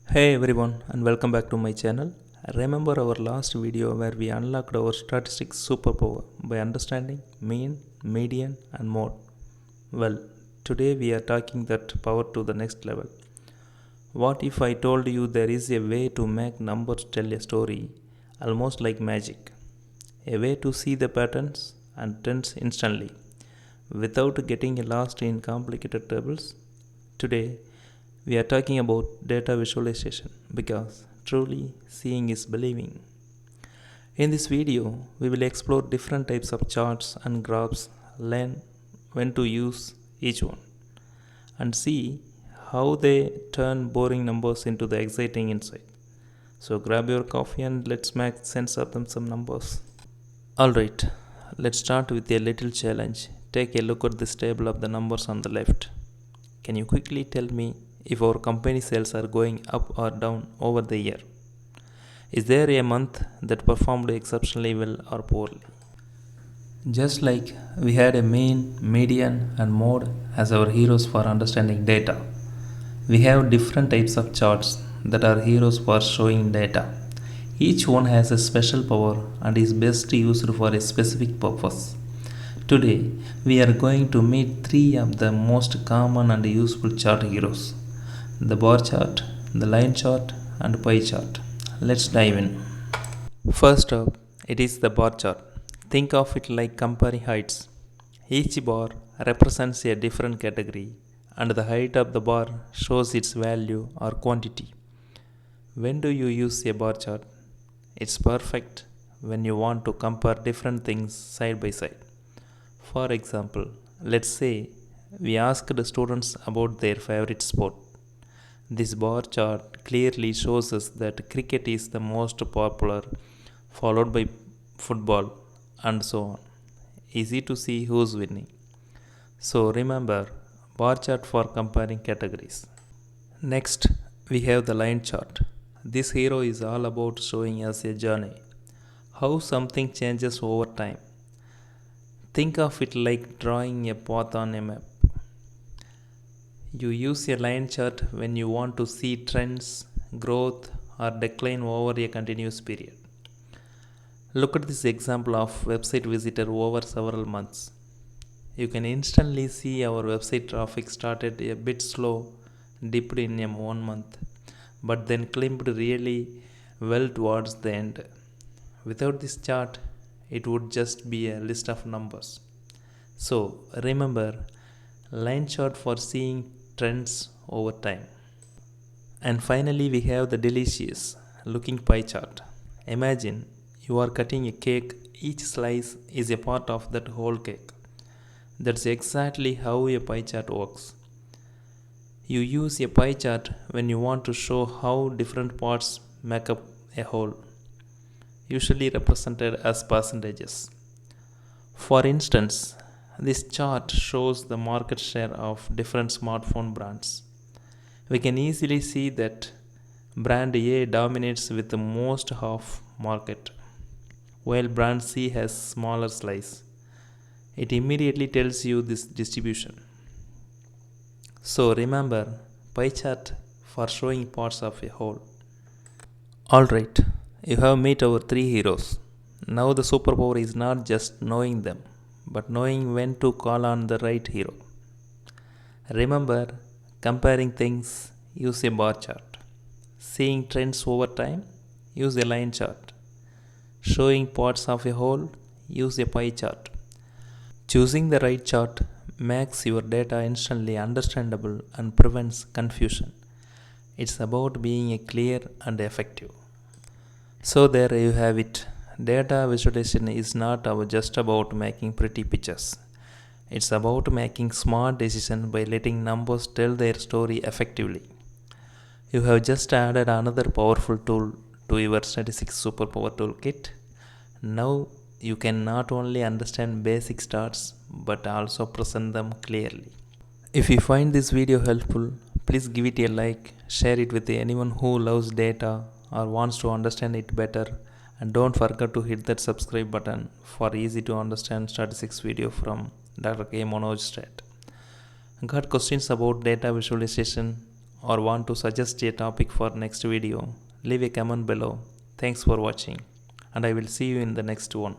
Hey everyone, and welcome back to my channel. Remember our last video where we unlocked our statistics superpower by understanding mean, median and mode. Well, today we are taking that power to the next level. What if I told you there is a way to make numbers tell a story almost like magic? A way to see the patterns and trends instantly without getting lost in complicated tables? Today we are talking about data visualization because truly seeing is believing. In this video, we will explore different types of charts and graphs, learn when to use each one, and see how they turn boring numbers into the exciting insight. So grab your coffee and let's make sense of them some numbers. Alright, let's start with a little challenge. Take a look at this table of the numbers on the left. Can you quickly tell me if our company sales are going up or down over the year? Is there a month that performed exceptionally well or poorly? Just like we had a mean, median, and mode as our heroes for understanding data, we have different types of charts that are heroes for showing data. Each one has a special power and is best used for a specific purpose. Today, we are going to meet three of the most common and useful chart heroes: the bar chart, the line chart, and pie chart. Let's dive in. First up, it is the bar chart. Think of it like comparing heights. Each bar represents a different category, and the height of the bar shows its value or quantity. When do you use a bar chart? It's perfect when you want to compare different things side by side. For example, let's say we asked the students about their favorite sport. This bar chart clearly shows us that cricket is the most popular, followed by football, and so on. Easy to see who's winning. So remember, bar chart for comparing categories. Next, we have the line chart. This hero is all about showing us a journey, how something changes over time. Think of it like drawing a path on a map. You use a line chart when you want to see trends, growth, or decline over a continuous period. Look at this example of website visitor over several months. You can instantly see our website traffic started a bit slow, dipped in a 1 month, but then climbed really well towards the end. Without this chart, it would just be a list of numbers. So remember, line chart for seeing trends over time. And finally, we have the delicious looking pie chart. Imagine you are cutting a cake, each slice is a part of that whole cake. That's exactly how a pie chart works. You use a pie chart when you want to show how different parts make up a whole, usually represented as percentages. For instance, this chart shows the market share of different smartphone brands. We can easily see that brand A dominates with the most half market, while brand C has smaller slice. It immediately tells you this distribution. So remember, pie chart for showing parts of a whole. Alright, you have met our three heroes. Now the superpower is not just knowing them, but knowing when to call on the right hero. Remember, comparing things, use a bar chart. Seeing trends over time, use a line chart. Showing parts of a whole, use a pie chart. Choosing the right chart makes your data instantly understandable and prevents confusion. It's about being clear and effective. So there you have it. Data visualization is not just about making pretty pictures. It's about making smart decisions by letting numbers tell their story effectively. You have just added another powerful tool to your statistics superpower toolkit. Now you can not only understand basic stats but also present them clearly. If you find this video helpful, please give it a like, share it with anyone who loves data or wants to understand it better, and don't forget to hit that subscribe button for easy to understand statistics video from Dr. K. Manoj Stat. Got questions about data visualization or want to suggest a topic for next video, leave a comment below. Thanks for watching, and I will see you in the next one.